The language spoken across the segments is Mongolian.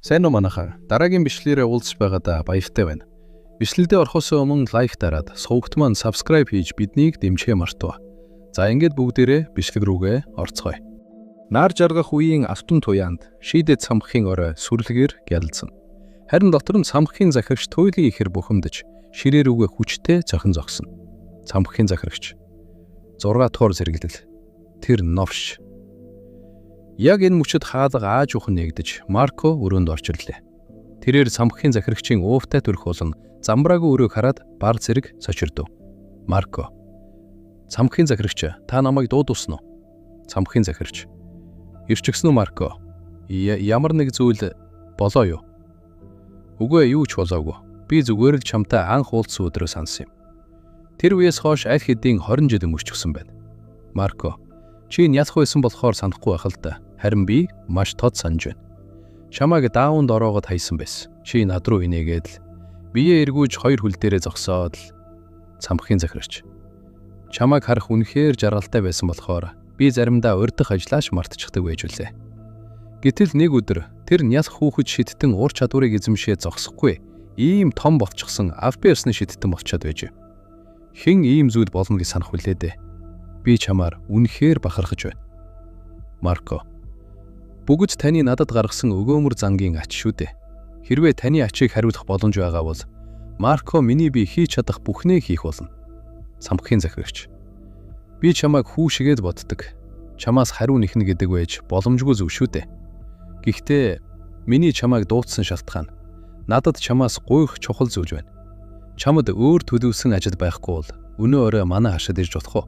Сайн уу манайхаа. Дараагийн бичлэгээрээ уулзж байгаадаа баяртай байна. Бичлэгдээ орохоос өмнө лайк дараад, сувагт маань subscribe хийж биднийг дэмжихээ мартав. За ингээд бүгдээрээ бичлэг рүүгээ орцгоё. Нар жаргах үеийн автон туяанд шийдэт самхын орой сүрлэгээр гялалзсан. Харин дотор нь самхын захирагч туйлын ихэр бухимдаж, ширээ рүүгээ хүчтэй зохин зогсон. Самхын захирагч 6 дугаар зэрэглэл. Тэр новш. Яг энэ мөчөд хаалга ааж ухан нэгдэж Марко өрөөнд орж ирлээ. Тэрээр самхын захирагчийн уувтай төрх болон замбраагүй өрөөг хараад бар зэрэг сочирдов. Марко. Самхын захирагч, та намайг дуудуулсан уу? Самхын захирагч. Ирчгсэн үү Марко? Ямар нэг зүйл болоо юу? Үгүй юу ч болоогүй. Би зүгээр л чамтай анх уулзсан өдрөө сансан юм. Тэр үеэс хойш аль хэдийн 20 жил өнгөрчихсөн байна. Марко. Чи нялх байсан болохоор санахгүй байх л да. Харин би маш тод санаж байна. Чамайг дааунд ороогод хайсан байсан. Чи над руу инээгээд л биеэ эргүүж хоёр хөл дээрээ зогсоод л. Самхын захирагч. Чамайг харах үнэхээр жаргалтай байсан болохоор би заримдаа урдах ажиллаач мартчихдаг байж үлээ. Гэтэл нэг өдөр тэр нялх хүүхэд шидтэн ур чадварыг эзэмшээ зогсохгүй ийм том болчихсон авби ёсны шидтэн болчиход байж. Хэн ийм зүйл болно гэж санах үлээ дээ. Би чамаар үнэхээр бахархаж байна. Марко. Бүгд таны надад гаргасан өгөөмөр зангийн ач шүү дээ. Хэрвээ таны ачийг хариулах боломж байгаа бол Марко миний би хийж чадах бүхнээ хийх болно. Самхын захирагч. Би чамайг хүү шигээд боддог. Чамаас хариу нэхнэ гэдэг байж боломжгүй зүйл шүү дээ. Гэхдээ миний чамайг дуудсан шалтгаан надад чамаас гуйх чухал зүйл байна. Чамд өөр төлөвлөсөн ажил байхгүй бол өнөө орой манай хашид ирж болох уу?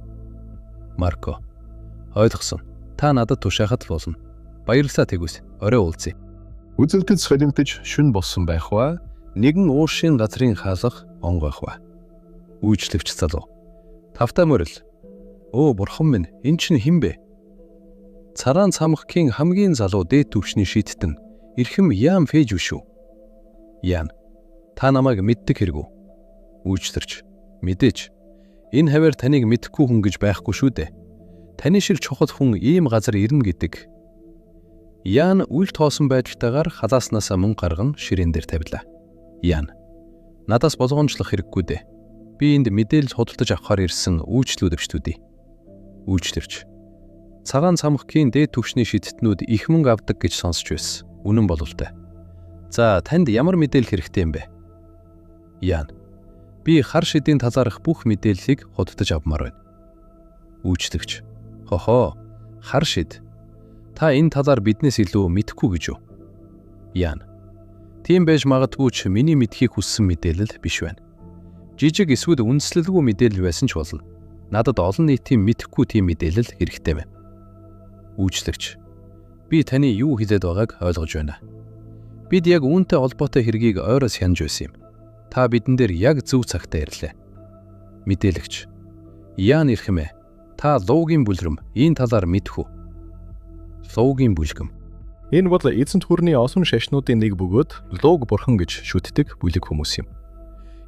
Марко. Ойлгосон. Та надад тушаахад л болно. Баярлалаа тэгвэс. Орой уулзъя. Үзэлтэд солимтож шүн болсон байх ба нэгэн уушийн газрын хаалга онгойх ба. Үйлчлэгч залуу. Тавтай морил. Оо бурхан минь, эн чинь хэн бэ? Цараан цамхгийн хамгийн залуу дээд түвшний шийдтэн эрхэм Ян Фэж шүү. Ян. Та намайг мэддэг хэрэггүй. Үйлчлэгч. Мэдээж. Энэ хавар таныг мэдхгүй хүн гэж байхгүй шүү дээ. Таны шиг чухал хүн ийм газар ирнэ гэдэг. Ян үл тоосон байдалтайгаар халааснаас мөн гарган ширээн дээр тавилаа. Ян. Надаас болгоомжлох хэрэггүй дээ. Би энд мэдээлэл худалдаж авахар ирсэн үйлчлүүд өвчтүүдий. Үйлчлэгч. Цагаан цамхгийн дээд түвшний шидтнүүд их мөнгө авдаг гэж сонсч байсан. Үнэн бололтой. За, танд ямар мэдээлэл хэрэгтэй юм бэ? Ян. Би хар шидийн талаарх бүх мэдээллийг худалдаж авмаар байна. Үйлчлэгч. Хохоо, хар шид. Та энэ талаар биднээс илүү мэдэхгүй гэж юу? Ян. Тийм байж магадгүй ч миний мэдхийг хүссэн мэдээлэл биш байна. Жижиг эсвэл үндэслэлгүй мэдээлэл байсан ч болно. Надад олон нийтийн мэдэхгүй тийм мэдээлэл хэрэгтэй байна. Үйлчлэгч. Би таны юу хэлээд байгааг ойлгож байна. Бид яг үүнтэй холбоотой хэргийг ойроос хянаж байсан юм. Та бидэн дээр яг зөв цагтаа ирлээ. Мэдээлэгч. Яан ирхэмэ. Та луугийн бүлгэм энэ талаар мэдэх үү? Луугийн бүлгэм. Энэ бол эзэнт хүрний осон шашнуудын нэг бөгөөд лууг бурхан гэж шүтдэг бүлэг хүмүүс юм.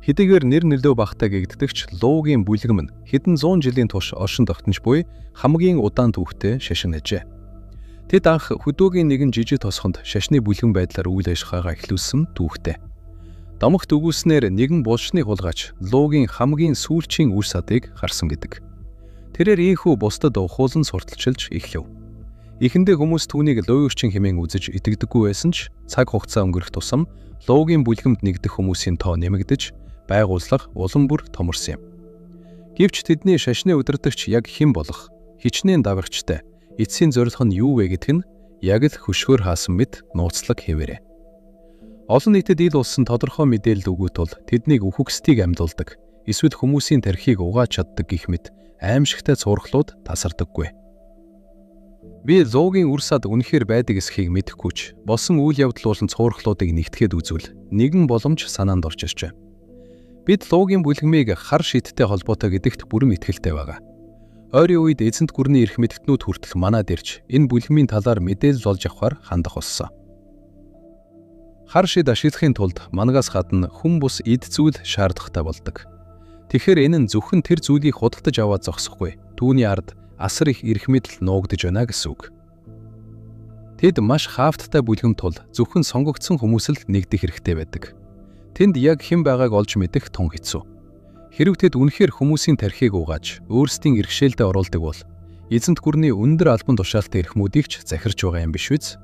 Хэдийгээр нэр нөлөө багтаа гэгддэгч луугийн бүлгэм нь хэдэн 100 жилийн турш оршин тогтнож буй хамгийн удаан түүхтэй шашин ажээ. Тэд анх хөдөөгийн нэгэн жижиг тосгонд шашны бүлгэн байдлаар үйл ажиллагаагаа эхлүүлсэн түүхтэй. Домогт өгүүлснээр нэгэн булшны хулгайч луугийн хамгийн сүүлчийн үр садыг харсан гэдэг. Тэрээр ийхүү бусдад ухуулан сурталчилж эхлэв. Эхэндээ хүмүүс түүнийг луугчин хэмээн үзэж итгэдэггүй байсан ч цаг хугацаа өнгөрөх тусам луугийн бүлгэмд нэгдэх хүмүүсийн тоо нэмэгдэж байгууллага улам бүр томорсон юм. Гэвч тэдний шашны удирдагч яг хэн болох, хичнээн давагчтай, эцсийн зорилго нь юу вэ гэдг нь яг л хөшгөөр хаасан мэт нууцлаг хэвээрээ. Олон нийтэд ил болсон тодорхой мэдээлэл өгөх тул тэднийг үхэгсдийг амьдуулдаг, эсвэл хүмүүсийн тархийг угааж чаддаг гэх мэт аимшигтай цуурхлууд тасардаггүй. Би луугийн үр сад үнэхээр байдаг эсхийг мэдэхгүй ч болсон үйл явдал болон цуурхлуудыг нэгтгэхэд үзвэл нэгэн боломж санаанд орж ирж байна. Бид луугийн бүлгмийг хар шидтэй холбоотой гэдэгт бүрэн итгэлтэй байгаа. Ойрын үед эзэнт гүрний эрх мэдэгтнүүд хүртэл манад ирж энэ бүлгмийн талаар мэдээлэл олж авахар хандах болсон. Хар шид ашиглахын тулд мангаас гадна хүн бус эд зүйл шаардлагатай болдог. Тэгэхээр энэ нь зөвхөн тэр зүйлийг худалдаж аваад зогсохгүй. Түүний ард асар их эрх мэдэл нуугдж байна гэсэн үг. Тэд маш хаавттай бүлгэм тул зөвхөн сонгогдсон хүмүүс л нэгдэх хэрэгтэй байдаг. Тэнд яг хэн байгааг олж мэдэх тун хэцүү. Хэрв тэд үнэхээр хүмүүсийн тархийг угааж өөрсдийн иргэшээлдээ оруулдаг бол эзэнт гүрний өндөр албан тушаалтай эрхмүүдийг ч захирч байгаа юм биш үз?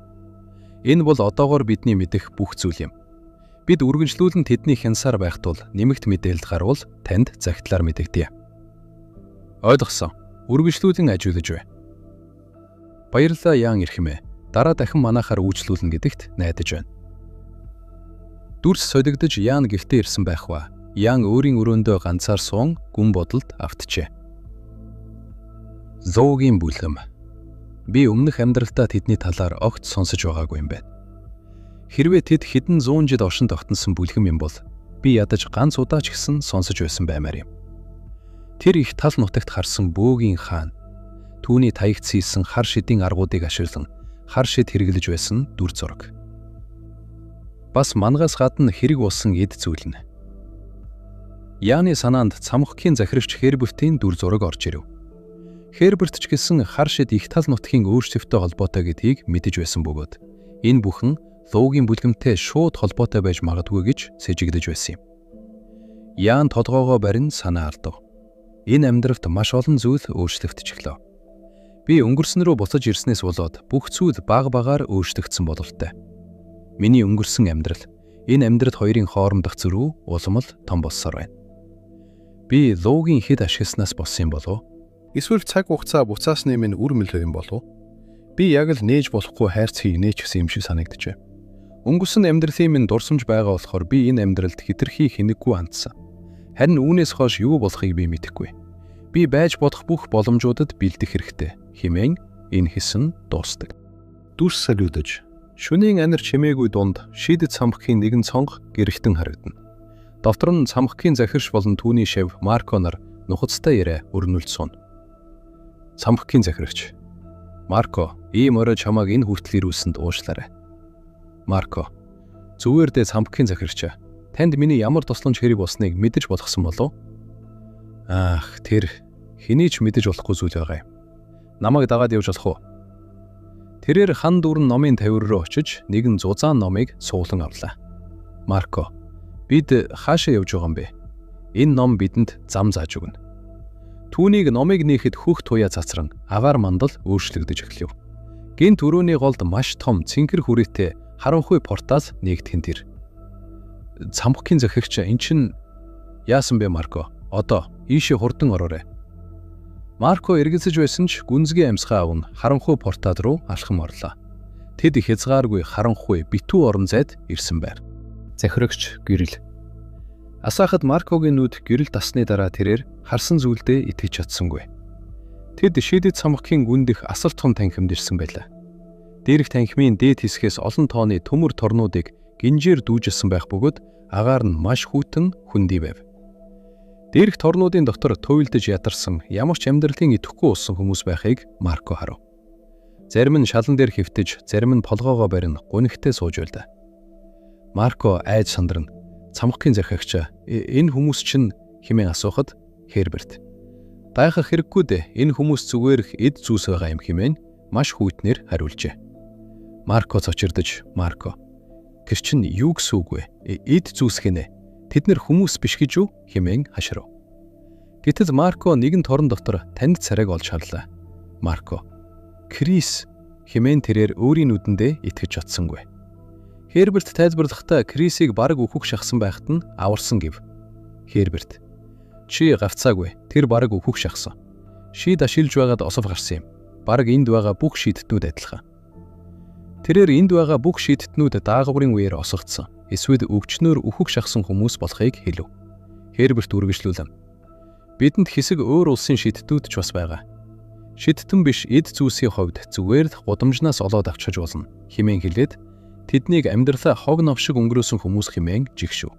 Энэ бол одоогоор бидний мэдэх бүх зүйл юм. Бид үргэлжлүүлэн тэдний хянсаар байх тул нэмэгт мэдээлэл гарвал танд загтлаар мэдэгдэе. Ойлгосон. Үргэлжлүүлэн ажиллаж бай. Баярлалаа Ян эрхэмээ. Дараа дахин манайхаар үйлчлүүлнэ гэдэгт найдаж байна. Дүрс солигдож Ян гэртээ ирсэн байх ба Ян өөрийн өрөөндөө ганцаар суун гүн бодолд автжээ. Зоогийн бүлгэм. Би өмнөх амьдралдаа тэдний талаар огт сонсож байгаагүй юм байна. Хэрвээ тэд хэдэн зуун жил оршин тогтносон бүлгэм юм бол би ядаж ганц удаа ч гэсэн сонсож байсан баймаар юм. Тэр их тал нутагт харсан бөөгийн хаан түүний таягт хийсэн хар шидийн аргуудыг ашиглан хар шид хэрэглэж байсан дүр зураг. Бас мангаас гадна хэрэг болсон эд зүйл нь. Яаны санаанд цамхгийн захирагч Хербертийн дүр зураг орж ирэв. Херберт ч гэсэн хар шид их тал нутгийн өөрчлөлттэй холбоотой гэдгийг мэдэж байсан бөгөөд энэ бүхэн луугийн бүлгэмтэй шууд холбоотой байж магадгүй гэж сэжигдэж байсан юм. Яан толгоогоо барин санаа алдав. Энэ амьдралд маш олон зүйл өөрчлөгдөж эхлэв. Би өнгөрсөн рүү буцаж ирснээс болоод бүх зүйл баг багаар өөрчлөгдсөн бололтой. Миний өнгөрсөн амьдрал, энэ амьдрал хоёрын хоорондох зөрүү улам л том болсоор байна. Би луугийн хэд ашигласнаас болсон юм болов? Эсвэл цаг хугацаа буцаасны минь үр мөлөө юм болов? Би яг л нээж болохгүй хайрц хийнэ ч гэсэн юм шиг санагджээ. Өнгөрсөн амьдралын минь дурсамж байгаа болохоор би энэ амьдралд хэтэрхий хэнэггүй хандсан. Харин үүнээс хойш юу болохыг би мэдэхгүй. Би байж бодох бүх боломжуудад бэлдэх хэрэгтэй. Хэмээн энэ хэсэг дуустдаг. Дүрс солиудож, шөнийн анир чимээгүй дунд шийдэт цамхгийн нэгэн цонх гэрэгтэн харагдана. Дотор нь цамхгийн захирч болон түүний шав Марко нар нухацтай ирээ өрнүүлж сууна. Цамхгийн захирагч: Марко, ийм орой чамааг энэ хүртэл ирүүлсэнд уушлаарай. Марко: зүгээр дээ цамхгийн захирч. Танд миний ямар тусламж хэрэг болсныг мэдэж болгосон болов? Аах, тэр хэний ч мэдэж болохгүй зүйл байгаа юм. Намайг дагаад явж болох уу? Тэрээр хан дүүрэн номын тавир руу очиж нэгэн зузаан номыг суулан авлаа. Марко: бид хаашаа явж байгаа юм бэ? Энэ ном бидэнд зам зааж өгнө. Түүнийг номыг нээхэд хөх туяа цацран агаар мандал өөрчлөгдөж эхлэв. Гинт өрөөний голд маш том цэнхэр хүрээтэй харанхуй портал нэгтгэн тэр. Цамхгийн захирагч эн чин яасан бэ Марко? Одоо ийшээ хурдан ороорой. Марко эргэлзэж байсан ч гүнзгий амьсгаа аван харанхуй портал руу алхам орлоо. Тэд хязгааргүй харанхуй битүү орон зайд ирсэн байр. Захирагч гэрэл. Асаахад Маркогийн нүд гэрэл тасны дараа тэрээр харсан зүйлдээ итгэж чадсангүй. Тэд шийдэт цамхгийн гүндэх асар том танхимд ирсэн байлаа. Дээрх танхимын дээд хэсгээс олон тооны төмөр торнуудыг гинжээр дүүжилсэн байх бөгөөд агаар нь маш хүйтэн хөндөй байв. Дээрх торнуудын дотор туйлдж ядарсан ямар ч амьдралын идэхгүй болсон хүмүүс байхыг Марко харав. Зарим нь шалан дээр хэвтэж, зарим нь полгоогоо барин гунигтээ сууж байлаа. Марко айж сандран цамхгийн захирагч энэ хүмүүс чинь хэмээн асуухад Херберт: гайхах хэрэггүй дээ, энэ хүмүүс зүгээр эд зүүс байгаа юм хэмээн маш хүйтнээр хариулжээ. Марко цочирдож: Марко, тэр чинь юу гэсэн үг вэ? Эд зүүс гинэ. Тэд нэр хүмүүс биш гэж юу? Хэмээн хашрав. Гэтэл Марко нэгэн торон дотор танд царайг олж харлаа. Марко: Крис хэмээн тэрээр өөрийн нүдэндээ итгэж чадсангүй. Херберт тайлбарлахдаа Крисийг бараг өөхөх шахсан байхад нь аварсан гэв. Херберт: чи гавцаагүй, тэр бараг өөхөх шахсан. Шид ашиглаж байгаад осов гарсан юм. Бараг энд байгаа бүх шийдтнүүд адилхан. Тэрээр энд байгаа бүх шийдтнүүд даагварын үеэр осгогдсон. Эсвэл өвчнөөр өөхөх шахсан хүмүүс болохыг хэлв. Херберт үргэлжлүүлэн: бидэнд хэсэг өөр улсын шийдтнүүд ч бас байгаа. Шийдтэн биш эд зүүсийн хувьд зүгээр л гудамжнаас олоод авчиж болно хэмээн хэлээд тэднийг амьдралаа хог новшиг өнгөрөөсөн хүмүүс хэмээн жигшв.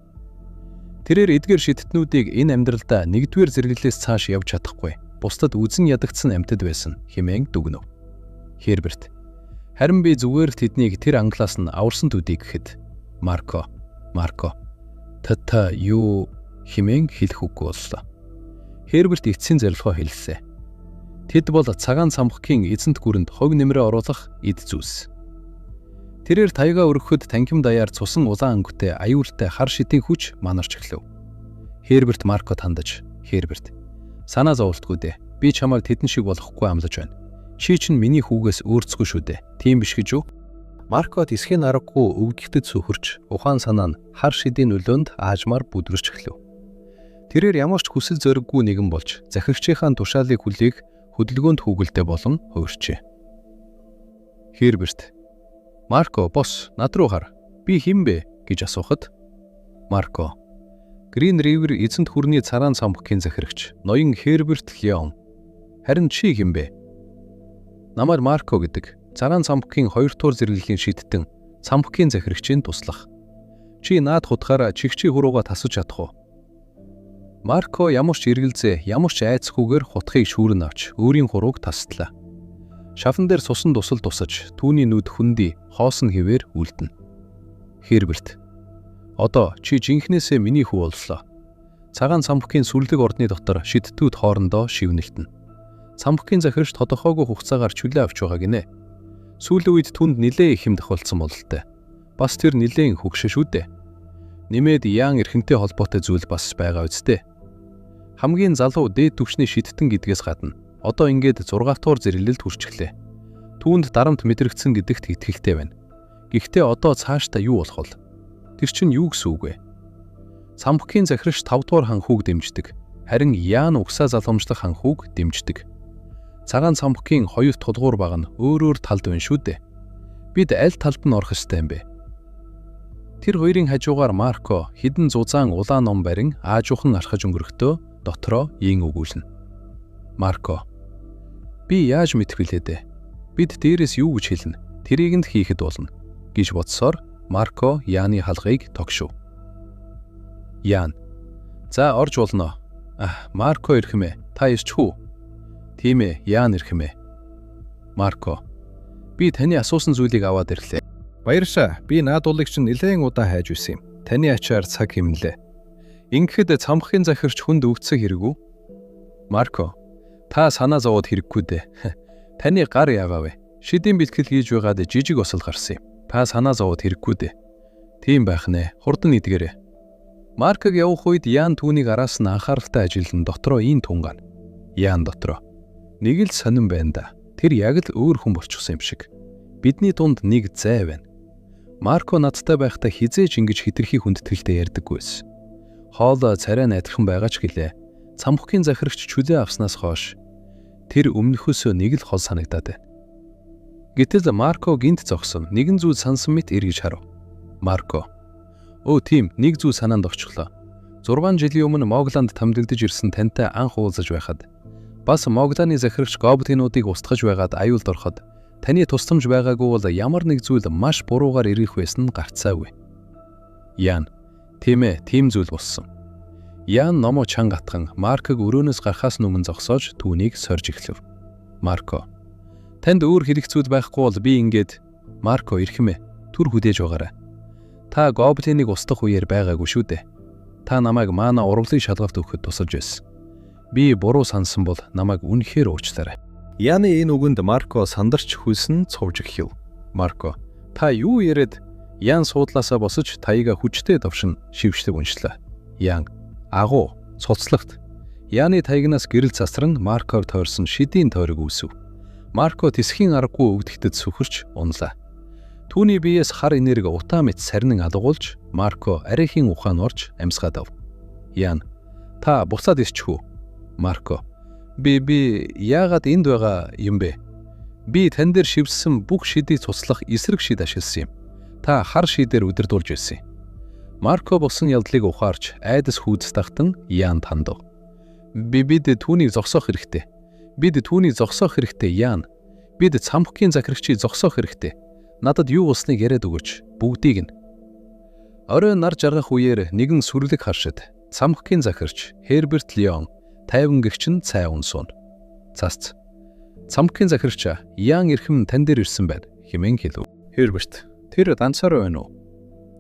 Тэрээр эдгээр шийдтнүүдийг энэ амьдралдаа нэгдүгээр зэрэглэлээс цааш явж чадахгүй, бусдад үзэн ядагдсан амьтад байсан хэмээн дүгнэв. Херберт: харин би зүгээр тэднийг тэр англаас нь аварсан төдий гэхэд Марко та юу хэмээн хэлэх үггүй боллоо. Херберт эцсийн зорилгоо хэллээ. Тэд бол цагаан цамхгийн эзэнт гүрэнд хог нэмрээ оруулах эд зүүс. Тэрээр таяга өргөхөд танхим даяар цусан улаан өнгөтэй аюултай хар шидийн хүч манарч эхлэв. Херберт Марко тандаж, "Херберт, санаа зовлтгүй дээ. Би чамайг тэдэн шиг болохгүй амлаж байна. Чи чинь миний хүүгээс өөрцгүй шүү дээ. Тийм биш гэж юу?" Марко тисхийн аргагүй өвдөлтөд сүхэрч, ухаан санаа нь хар шидийн нөлөөнд аажмаар бүдрэж эхлэв. Тэрээр ямар ч хүсэл зориггүй нэгэн болж, захирагчийнхаа тушаалыг хүлээх хөдөлгөөнд хүүгэлдэй болон хувирчээ. Херберт, "Марко, бос, над руу хар. Би хэн бэ?" гэж асуухад, Марко, "Грин Ривер эзэнт хүрний цараан цамхгийн захирагч, ноён Херберт Леон. Харин чи хэн бэ?" Намайг Марко гэдэг. Цараан цамхгийн 2 дугаар зэрэглэлийн шидтэн цамхгийн захирагчийн туслах. Чи наад хутгаараа чигчийн хурууга тасаж чадах уу? Марко ямар ч эргэлзээ, ямар ч айцхгүйгээр хутгийг шүүрэн авч өөрийн хурууг таслаа. Шафан дээр сусан тусал тусаж, түүний нүд хөндөй, хоосон хэвээр үлдэнэ. Херберт, "Одоо чи жинхнээсээ миний хүү боллоо. Цагаан цамхгийн сүрлэг ордны дотор шидтүүд хоорондоо шивнэлтэн. Цамхгийн захирагч тодорхойгүй хугацаагаар чөлөө авч байгаа гинэ. Сүүлийн үед түнд нилээн их юм тохиолдсон бололтой. Бас тэр нилээн хөгшөө шүү дээ. Нэмээд яан эрхэнтэй холбоотой зүйл бас байгаа үсттэй. Хамгийн залуу дээд түвшний шидтэн гэдгээс гадна одоо ингээд 6 дугаар зэрэглэлд хүрчихлээ. Түүнд дарамт мэдрэгдсэн гэдэгт итгэлтэй байна. Гэхдээ одоо цаашдаа юу болох вэ? Тэр чинь юу гэсэн үг вэ? Цамхгийн захирагч 5 дугаар хан хүүг дэмждэг. Харин яан угсаа залгамжлах хан хүүг дэмждэг. Цагаан цамхгийн 2 тулгуур баг нь өөр талд байна шүү дээ. Бид аль талд нь орох ёстой юм бэ? Тэр хоёрын хажуугаар Марко хідэн зузаан улаан ном барин аажуухан архаж өнгөрөхдөө дотроо ийн өгүүлнэ. Марко, "Би яаж мэдэх вүлээ дээ? Бид дээрээс юу гэж хэлнэ? Тэрийг нь хийхэд болно" гэж бодсоор Марко Яаны халгыг тогшив. Яан, "За орж болно. Марко ирэх юм ээ. Та ирч хүү?" "Тийм ээ, Яан ирэх юм ээ." Марко, "Би таны асуусан зүйлийг аваад ирлээ." "Баяршаа. Би наадуулыг чинь нэлээд удаа хайж байсан юм. Таны ачаар цаг хэмнэлээ. Ингэхэд цамхгийн захирч хүнд өвдсөн хэрэг үү?" Марко, "Та санаа зовоод хэрэггүй дээ. Таны гар яаваа вэ? Шидийн бэлтгэл хийж байгаад жижиг осол гарсан юм. Та санаа зовоод хэрэггүй дээ." "Тийм байх нэ. Хурдан идгээрэй." Марког явах үед Яан түүнийг араас нь анхааралтай ажиллан дотроо ийн тунгаана. Яан дотроо, "Нэг л сонирн байна да. Тэр яг л өөр хүн болчихсон юм шиг. Бидний дунд нэг зай байна." Марко надтай байхдаа хизээж ингэж хитрхи хүндэтгэлтэй ярьдаггүй байсан. Хоол царай найдахын байгаа ч гэлээ. Цамхгийн захирагч чөлөө авснаас хойш тэр өмнөхөөсөө нэг л хол санагдаад байна. Гэтэл Марко гинт зогсон нэгэн зүйл сансан мэт эргэж харав. Марко, "Өө тийм, нэг зүйл санаанд орчихлоо. 6 жилийн өмнө Могланд томилогдож ирсэн тантай анх уулзаж байхад бас Могланы захирагч гоблинуудыг устгаж байгаад аюулд ороход таны тусламж байгаагүй бол ямар нэг зүйл маш буруугаар ирэх байсан нь гарцаагүй." Яан, "Тийм ээ, тийм зүйл болсон." Яан номоо чанга атган Марког өрөөнөөс гарахаас өмнө зогсоож түүнийг сорж эхлэв. Марко, "Танд өөр хэрэг зүйл байхгүй бол би ингээд..." Марко, "Ирхэмэ, түр хүдээж байгаарай. Та гоблиныг устгах үеэр байгаагүй шүү дээ. Та намайг маана урвалын шалгалт өгөхөд тусалж байсан. Би буруу сансан бол намайг үнэхээр уучлаарай." Яаны энэ үгэнд Марко сандарч хөлсөн цовж эхлэв. Марко, "Та юу яриад..." Яан суудлаасаа босож таяга хүчтэй довшин шившлэг уншлаа. Яан, "Агуу, цуцлагт." Яаны таягнаас гэрэл засран Маркоор тойрсон шидийн тойрог үүсв. Марко тисхийн аргагүй өвдөлтөд сүхэрч унлаа. Түүний биеэс хар энерги утаа мэт сарнин алгуулж Марко арайхийн ухаан орж амьсгаад ав. Яан, "Та буцаад ирчих үү?" Марко, Би яагаад энд байгаа юм бэ? Би тань дээр шивсэн бүх шидийг цуцлах эсрэг шид ашигласан юм. Та хар шидээр удирдуулж байсан. Марко болсон явдлыг ухаарч айдас хүйдэс тахтан Яан тандав. Бид түүнийг зогсоох хэрэгтэй. Бид түүнийг зогсоох хэрэгтэй, Яан. Бид цамхгийн захирагчийг зогсоох хэрэгтэй. Надад юу болсныг яриад өгөөч. Бүгдийг нь. Орой нар жаргах үеэр нэгэн сүрлэг харшид цамхгийн захирагч Херберт Леон 50 гэгчин цай унсуун. Цац. Цамхгийн захирагч Яан эрхэм тань дээр ирсэн байна хэмээн хэлв. Херберт, тэр данцаар байна уу?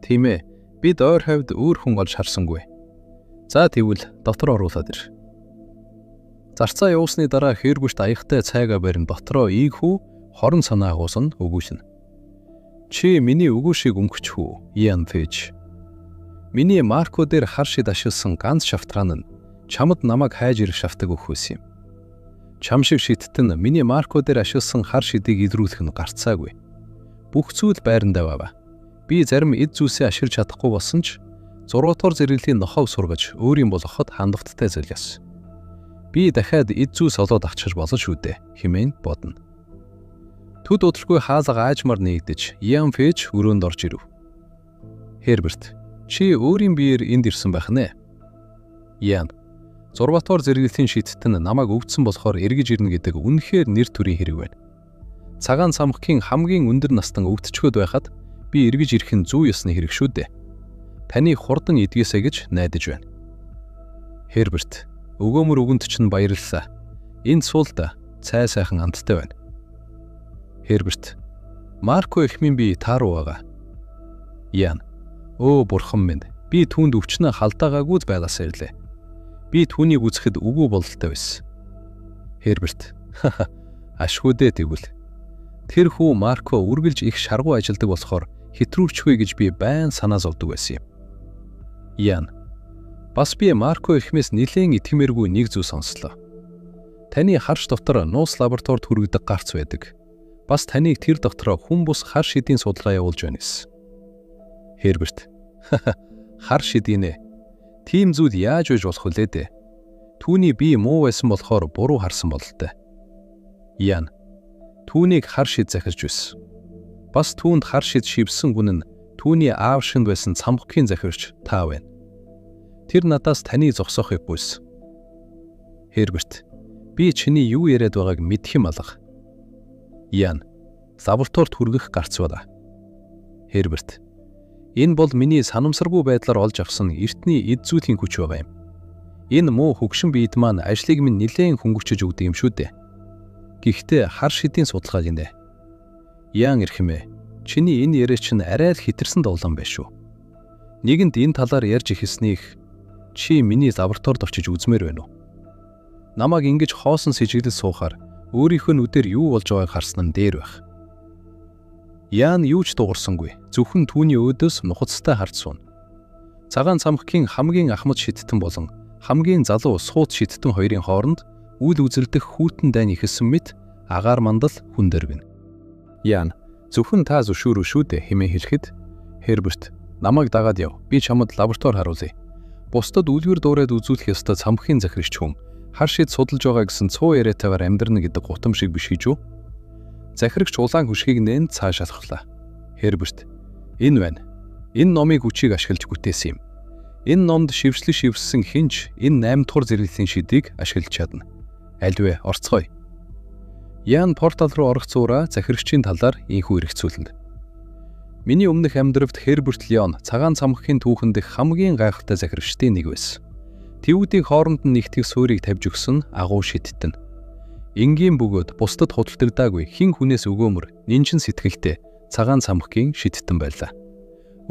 Тийм ээ. Бид ойр хавьд өөр хүн олж харсангүй. За тэгвэл дотор оруулаад ир. Зарцаа явуулсны дараа Херберт аяхтай цайгаа барин дотроо ийхүү хорон санаа агуулсан өгүүлнэ. Чи миний үгүй шиг өнгөч хүү, Ян Фэж. Миний Марко дээр хар шид ашигласан ганц шавтраан нь чамд намайг хайж ирэх шавтаг өгөхөөс юм. Чам шиг шиттэн миний Марко дээр ашигласан хар шидийг илрүүлэх нь гарцаагүй. Бүх зүйл байрандаа бава. Би зарим эд зүйлсээ ашиглаж чадахгүй болсон ч 6 дугаар зэрэглэлийн нохойг сургаж өөрийн болгоход хандлагаттай зэлгээс. Би дахиад эд зүйлс олоод авчиж болно шүү дээ хэмээн бодно. Төд удалгүй хаалга аажмаар нэгдэж Ян Фэж өрөөнд орж ирэв. Херберт, чи өөрийн биеэр энд ирсэн байх нэ? Ян, 6 дугаар зэрэглэлийн шиттэн намайг өвдсөн болохоор эргэж ирнэ гэдэг үнэхээр нэр төрийн хэрэг байна. Цагаан цамхгийн хамгийн өндөр настан өвдчгөөд байхад би эргэж ирэх нь зүй ёсны хэрэг шүү дээ. Таны хурдан эдгээсэй гэж найдаж байна. Херберт, өгөөмөр өгөнд чинь баярлалаа. Энд суулд цай сайхан амттай байна. Херберт, Марко эхмийн би та руу байгаа. Ян, өө бурхан минь, би түүнд өвчнө халдаагаагүй байгаасаа ирлээ. Би түүнийг үзэхэд үгүй бололтой байсан. Херберт, ашгүй дээ тэгвэл. Тэр хүү Марко үргэлж их шаргуу ажилдаг болохоор хэтрүүлчихвэ гэж би байн санаа зовдөг байсан юм. Ян, бас би Марко эхмээс нэлээд итгэмээргүй нэг зүйл сонслоо. Таны харш дотор нуус лабораторид хүргэдэг гарц байдаг. Бас таныг тэр дотороо хүн бус хар шидийн судалгаа явуулж байна гэсэн. Херберт, хар шидийн ээ. Тийм зүйл яаж байж болох вэ дээ? Түүний бие муу байсан болохоор буруу харсан бололтой. Ян, түүнийг хар шид захирч байсан. Бас түүнд хар шид шивсэн хүн нь түүний аав шинд байсан цамхгийн захирч та байна. Тэр надаас таныг зогсоохыг гуйсан. Херберт, би чиний юу яриад байгааг мэдэх юм алга. Ян, лабораторид хүргэх гарц байна. Херберт, энэ бол миний санамсаргүй байдлаар олж авсан эртний эд зүйлийн хүч байгаа юм. Энэ муу хөгшин биед маань ажлыг минь нэлээд хөнгөвчөж өгдөг юм шүү дээ. Гэхдээ хар шидийн судалгаа гинэ. Ян эрхэмээ, чиний энэ яриа чинь арай л хитэрсэн дуулан байна шүү. Нэгэнд энэ талаар ярьж ихснийх чи миний лабораторид очиж үзмээр байна уу? Намайг ингэж хоосон сэжиглэл суухаар өөрийнхөө нүдээр юу болж байгааг харсан нь дээр байх. Ян юу ч дуурсангүй. Зөвхөн түүний өөдөөс нухацтай харж суuna. Цагаан цамхгийн хамгийн ахмад шиттэн болон хамгийн залуу сууд шиттэн хоёрын хооронд үл үзэлдэх хүүтэн дайн ихсэн мэт агаар мандал хүн дэргэн. Ян, зөвхөн та зөвшөөрөв шүү дээ хэмээн хэлэхэд Херберт, намайг дагаад яв. Би чамд лаборатори харуулъя. Бусдад үлгэр дуурайд үзүүлэх ёстой цамхгийн захирагч хүн хар шид судалж байгаа гэсэн цуу яриатайгаар амьдрна гэдэг гутам шиг биш гэж үү? Захирагч улаан хөшгийг нэн цааш алхлаа. Херберт, энэ байна. Энэ номыг хүчийг ашиглаж бүтээсэн юм. Энэ номд шившлэг шивсэн хинч энэ 8 дугаар зэрэглэлийн шидийг ашиглаж чадна. Альвэ орцгоё. Ян портал руу орох зуура захирагчийн талаар инхүү эргэцүүлнэ. Миний өмнөх амьдралд Херберт Леон цагаан цамхгийн түүхэн дэх хамгийн гайхалтай захирагчдын нэг байсан. Тэвүүдийн хооронд нь нэгтгэх суурийг тавьж өгсөн агуу шиттэн. Энгийн бөгөөд бусдад худалдагдаагүй хин хүнээс өгөөмөр нинжин сэтгэлтэй цагаан цамхгийн шиттэн байлаа.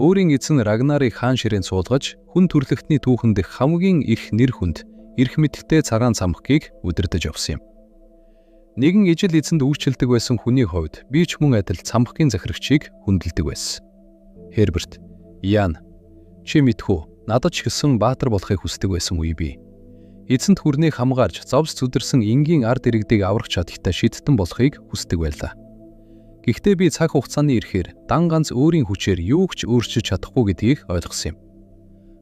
Өөрийн эзэн Рагнарыг хаан ширээн суулгаж хүн төрлөختний түүхэн дэх хамгийн их нэр хүнд эрх мэдэлтэй цагаан цамхгийг удирдах явсан юм. Нэгэн ижил эзэнд үйлчлдэг байсан хүний хувьд би ч мөн адил цамхгийн захирагчийг хүндэлдэг байсан. Херберт, Ян, чи мэдхүү, надад ч гэсэн баатар болохыг хүсдэг байсан үе бий. Эзэнт хүрнийг хамгаарч зовс зүдэрсэн энгийн ард иргэдийг аврах чадaltaй шиттэн болохыг хүсдэг байлаа. Гэхдээ би цаг хугацааны ирэхээр дан ганц өөрийн хүчээр юу ч өөрчилж чадахгүй гэдгийг ойлгосон юм.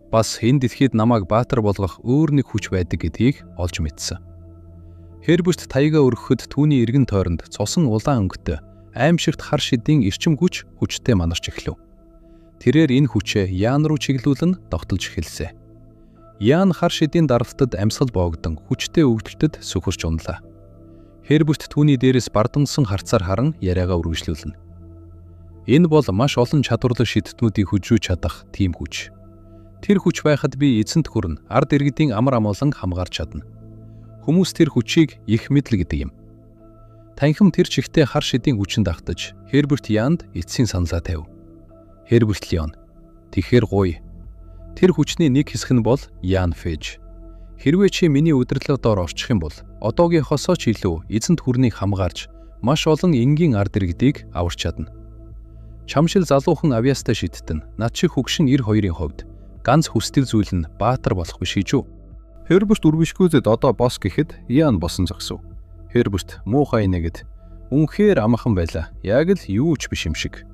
Бас энэ дэлхийд намайг баатар болгох өөр нэг хүч байдаг гэдгийг олж мэдсэн. Херберт таяга өргөхөд түүний эргэн тойронд цосон улаан өнгөтэй аимшигт хар шидийн эрчим хүч хүчтэй манарч эхлэв. Тэрээр энэ хүчээ Ян руу чиглүүлэн тогтолж эхэлсэн. Ян хар шидийн даралтад амьсгал боогдон хүчтэй өвдөлтөд сөхөрч унлаа. Херберт түүний дээрээс бардамсан харцаар харан яриагаа үргэлжлүүлнэ. Энэ бол маш олон чадварлаг шидтнүүдийг хөжөөж чадах тийм хүч. Тэр хүч байхад би эзэнт хүрнэ ард иргэдийн амар амгалан хамгаарч чадна. Хүмүүс тэр хүчийг их мэдл гэдэг юм. Танхим тэр чигтээ хар шидийн хүчинд автаж Херберт Янд эцсийн саналаа тавив. Херберт Леон, тэгэхээр гуй. Тэр хүчний нэг хэсэг нь бол Ян Фэж. Хэрвээ чи миний удирдлага доор орчих юм бол одоогийнхоосоо ч илүү эзэнт хүрнийг хамгаарч маш олон энгийн ард иргэдийг аварч чадна. Чамшил залуухан авьяастай шийдтэн над шиг хөгшин 92-ийн хувьд ганц хүсдэг зүйл нь баатар болох биш гэж юу? Херберт үргэлжгүйзэд одоо бос гэхэд Ян босон зогсов. Херберт муухай нэгэд үнэхээр амархан байлаа. Яг л юу ч биш юм шиг.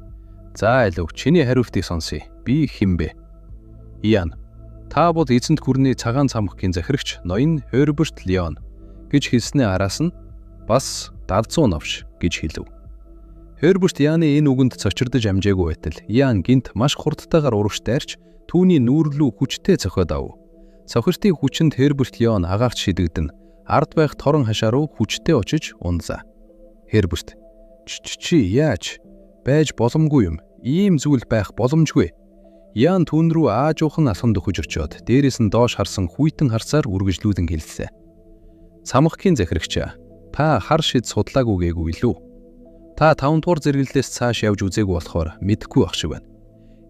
За илүү чиний хариултыг сонсъё. Би хэн бэ? Ян. Та бол эзэнт гүрний цагаан цамхгийн захирагч ноён Херберт Леон гэж хэлснээ араас нь бас давцуу новш гэж хэлв. Херберт Яны энэ үгэнд цочирдож амжаагүй байтал Ян гинт маш хурдтайгаар урагш дайрч түүний нүүрлүү хүчтэй цохиод ав. Цохиртын хүчинд Херберт Леон агаарч шидэгдэн ард байх торон хашаа руу хүчтэй очиж унлаа. Херберт чи яаж байж боломгүй юм. Ийм зүйл байх боломжгүй. Ян түүн рүү аажуухан алханд өгөж очиод дээрээс нь доош харсан хүйтэн харсаар үргэлжлүүлэн хэллээ. Цамхгийн захирагч та хар шид судлаагүй гээгүй илүү. Та 5 дугаар зэрэглэлээс цааш явж үзээгүй болохоор мэдэхгүй байх шиг байна.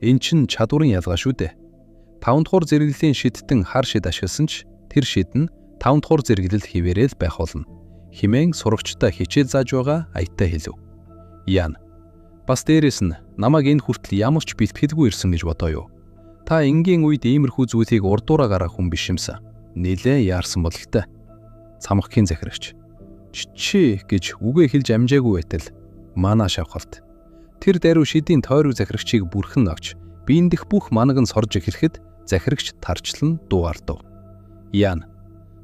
Эн чин чадварын ялгаа шүү дээ. 5 дугаар зэрэглэлийн шидтэн хар шид ашигласан ч тэр шид нь 5 дугаар зэрэглэл хിവэрэл байх болно. Химэн сурагчтай хичээл зааж байгаа аятаа хэлв. Ян. Бас дээрэс нь намайг энэ хүртэл ямар ч бэлтгэлгүй ирсэн гэж бодоо юу? Та энгийн үед иймэрхүү зүйлийг урдуураа гаргах хүн биш юмсан. Нилээ яарсан бололтой. Цамхгийн захирагч. Чи гэж үгээ хэлж амжаагүй байтал манаа шавхалт. Тэр даруй шидийн тойрог захирагчийг бүрхэн огч биендэх бүх манаг нь сорж ирэхэд захирагч тарчлан дуугардав. Ян.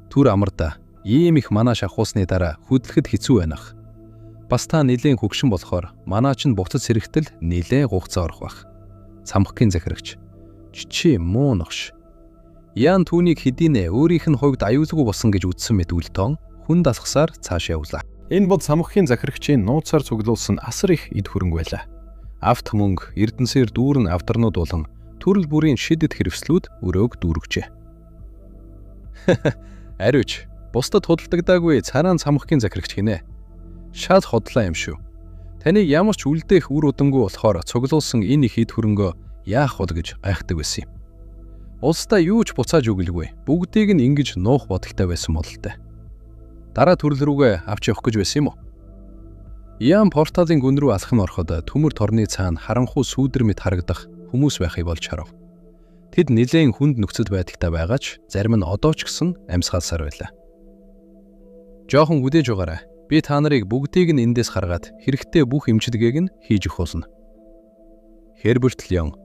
Түр амарда ийм их манаа шавхуулсны дараа хөдлөхөд хэцүү байнах. Бас та нилийн хөгшин болохоор манаач нь буцаж сэрэхтэл нилээ гугцаа орох бах. Цамхгийн захирагч. Чи муу ногш. Ян түүнийг хэдийнэ өөрийнх нь хувьд аюулгүй болсон гэж үзсэн мэт үлтон хүн дасгасаар цааш явлаа. Энэ бол цамхгийн захирагчийн нууцаар цуглуулсан асар их эд хөрөнгө байлаа. Авт мөнгө, эрдэнсээр дүүрэн авдарнууд болон төрөл бүрийн шидэд хэрэгслүүд өрөөг дүүргэжээ. Ариуч, бусдад худалдагдаагүй цараан цамхгийн захирагч гинэ. Шал хотлоо юм шүү. Таныг ямар ч үлдээх үр удамгүй болохоор цуглуулсан энэ их эд хөрөнгөө яах вэ гэж гайхдаг байсан юм. Улсдаа юу ч буцааж өгөлгүй. Бүгдийг нь ингэж нуух бодолтой байсан бололтой. Дараа төрөл рүүгээ авч явах гэж байсан юм уу? Ян порталын гүн рүү алхам ороход төмөр торны цаана харанхуй сүүдэр мэт харагдах хүмүүс байхыг болж харав. Тэд нэлээд хүнд нөхцөл байдалтай байгаа ч зарим нь одоо ч гэсэн амьсгалсаар байлаа. Жохон хүдээж байгаарай. Би та нарыг бүгдийг нь эндээс гаргаад хэрэгтэй бүх эмчилгээг нь хийж өгөх болно. Херберт Леон.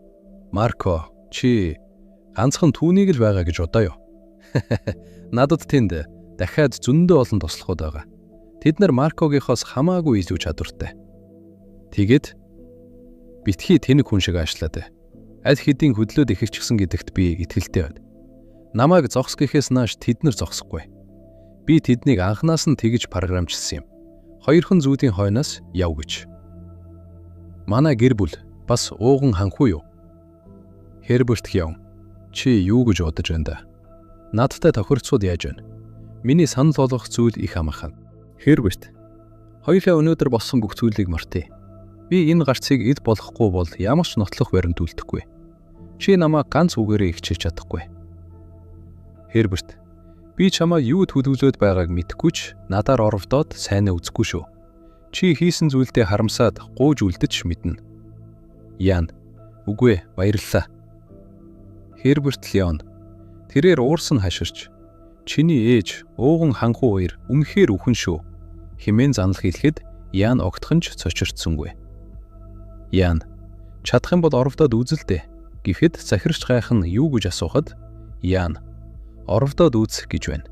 Марко, чи ганцхан түүнийг л байгаа гэж бодоо юу? Надад тэнд дахиад зөндөө олон туслахуд байгаа. Тэд нар Маркогийнхоос хамаагүй илүү чадвартай. Тэгэд битгий тэнэг хүн шиг аашлаад аль хэдийн хөдлөөд ихэгчсэн гэдэгт би итгэлтэй байна. Намайг зогс гэхээс нааш тэд нар зогсохгүй. Би тэднийг анханаас нь тэгж програмчилсан юм. Хоёрхан зүйлийн хойноос яв гэж. Манай гэр бүл бас ууган ханхуу юу? Херберт Леон. Чи юу гэж бодож байна да? Надтай тохирцууд яаж байна? Миний санал болгох зүйл их амархан. Херберт. Хоёулаа өнөөдөр болсон бүх зүйлийг мартъя. Би энэ гарцыг эд болохгүй бол ямар ч нотлох баримт үлдэхгүй. Чи намайг ганц үгээрээ ихчилж чадахгүй. Херберт. Би чамайг юу төлөвлөд байгааг мэдэхгүй ч надаар оровдоод сайнаа үзэхгүй шүү. Чи хийсэн зүйлдээ харамсаад гууж үлдэж мэднэ. Ян. Үгүй ээ, баярлалаа. Херберт Леон. Тэрээр уурсан хаширч. Чиний ээж, ууган ханхуу хоёр үнэхээр үхэн шүү. Хэмээн занал хэлэхэд Ян огтхон ч цочирдсангүй. Ян. Чадах юм бол оровдоод үзэлдэ. Гэхэд захирч гайхан юу гэж асуухад Ян. Оровдоод үз гэж байна.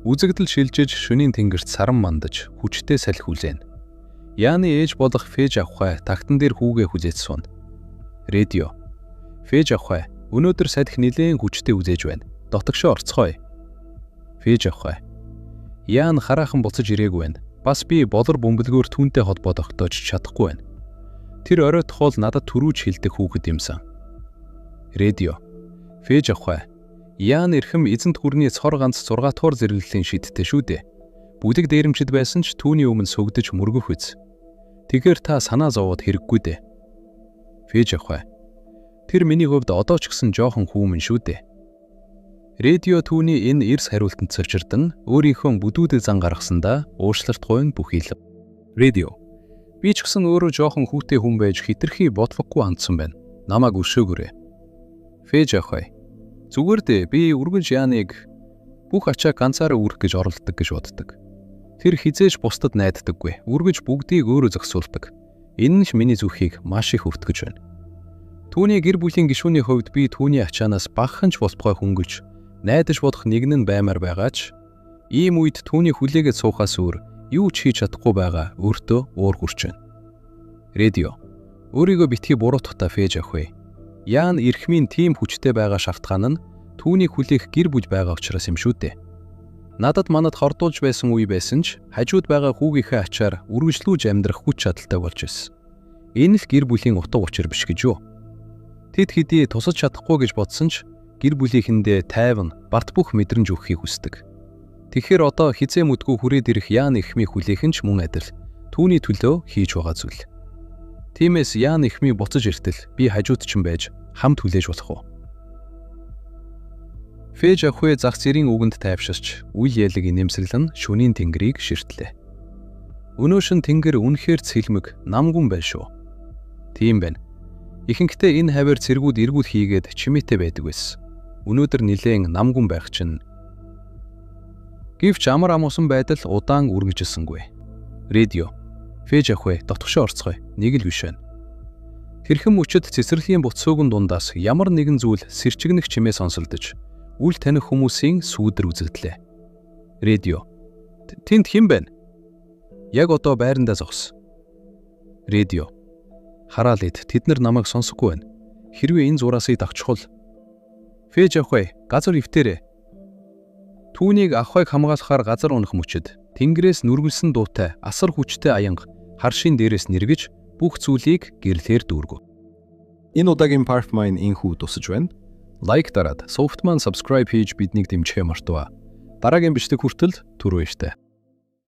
Үзэгдэл шилжиж шөнийн тэнгэрт саран мандаж хүчтэй салхи хүлээн. Яны ээж болох Фэж авхай тагтан дээр хүүгээ хүзээж суун. Радио. Фэж авхай өнөөдөр салхи нилээн хүчтэй үзээж байна. Дотогшоо орцгоё. Фэж авхай. Ян хараахан буцаж ирээгүй байна. Бас би болор бөмбөлгөөр түүнтэй холбоо тогтоож чадахгүй байна. Тэр оройтх бол надад түрүүж хилдэг хүүхэд юмсан. Радио. Фэж авхай. Ян эрхэм эзэнт гүрний цор ганц 6 дугаар зэрэглэлийн шидтэй шүү дээ. Бүлэг дээрэмчид байсан ч түүний өмнө сүгдэж мөргөх үз. Тэгэхээр та санаа зовоод хэрэггүй дээ. Фэж авхай. Тэр миний хувьд одоо ч гэсэн жоохон хүүмэн шүү дээ. Радио түүний энэ эрс хариултанд цочирдан өөрийнхөө бүдүүдэд зан гаргасандаа уушлалтгүйн бүх хэлв. Радио. Би ч гэсэн өөрөө жоохон хүүтэй хүн байж хитрхи бодвохгүй хандсан байна. Намайг өшөөгөөрэй. Фэж ах бай. Зүгээр дээ би үргэлж Яаныг бүх ачаа ганцаараа үүрэх гэж оролддог гэж боддог. Тэр хизээж бусдад найддаггүй. Үргэлж бүгдийг өөрөө зөксүүлдэг. Энэ нь ч миний зүрхийг маш их өвтгөж байна. Түүний гэр бүлийн гишүүний хувьд би түүний ачаанаас багахан ч болтугай хөнгөлж, найдаж бодох нэг нь баймаар байгаач. Ийм үед түүний хүлээгээд суухаас өөр юу ч хийж чадахгүй байгаа өөртөө уур хүрч байна. Радио. Өөрийгөө битгий буруутгахтаа Фэж ах вэ. Яан эрхмийн тийм хүчтэй байгаа шалтгаан нь түүний хүлээх гэр бүл байгаа учраас юм шүү дээ. Надад манад хордуулж байсан үе байсан ч хажууд байгаа хүүгийнхээ ачаар үргэлжлүүлж амьдрах хүч чадалтай болж байсан. Энэ л гэр бүлийн утга учир биш гэж юу? Тэд хэдий тусаж чадахгүй гэж бодсон ч гэр бүлийнхэндээ тайван, барт бүх мэдрэмж өгөхийг хүсдэг. Тэгэхээр одоо хизээ мүдгүй хүрээд ирэх Яан эхмийг хүлээх нь ч мөн адил түүний төлөө хийж байгаа зүйл. Тиймээс Яан эхмийг буцаж иртэл би хажууд ч юм байж хамт хүлээж болох уу? Фэж ахуй зах зэрийн үгэнд тайвширч үйл ялэг инээмсэглэн шөнийн тэнгэрийг ширтлээ. Өнөөшин тэнгэр үнэхээр цэлмэг, намгүн байна шүү. Тийм байна. Ихэнхдээ энэ хавар цэргүүд эргүүл хийгээд чимээтэй байдаг байсан. Өнөөдөр нилээн намгүн байх чинь. Гэвч амар амуусан байдал удаан үргэлжилсэнгүй. Радио. Фэж ахуй дотгошоо орцгоё. Нэг л биш байна. Хэрхэн мөчөд цэцэрлэгийн буцууган дундаас ямар нэгэн зүйл сэрчигнэх чимээ сонсолдож үл таних хүмүүсийн сүүдэр үзэгдлээ. Радио. Тэнд хэн байна? Яг одоо байрандаа зогс. Радио. Хараалт тэд нар намайг сонсохгүй байна. Хэрвээ энэ зураасыг дагчхул. Фэж ахуй газар ивтэрэ. Түүнийг ахуйг хамгаалахаар газар унах мөчөд тэнгэрээс нүргэлсэн дуутай асар хүчтэй аянга харшийн дээрээс нэргэж бүх зүйлийг гэрлэхээр дүүргэв. Энэ удаагийн Parf Mine инхүү тусаж байна. Лайк дараад, Softman subscribe хийж биднийг дэмжихээ мартаваа. Дараагийн бичлэг хүртэл түрүү иштэй.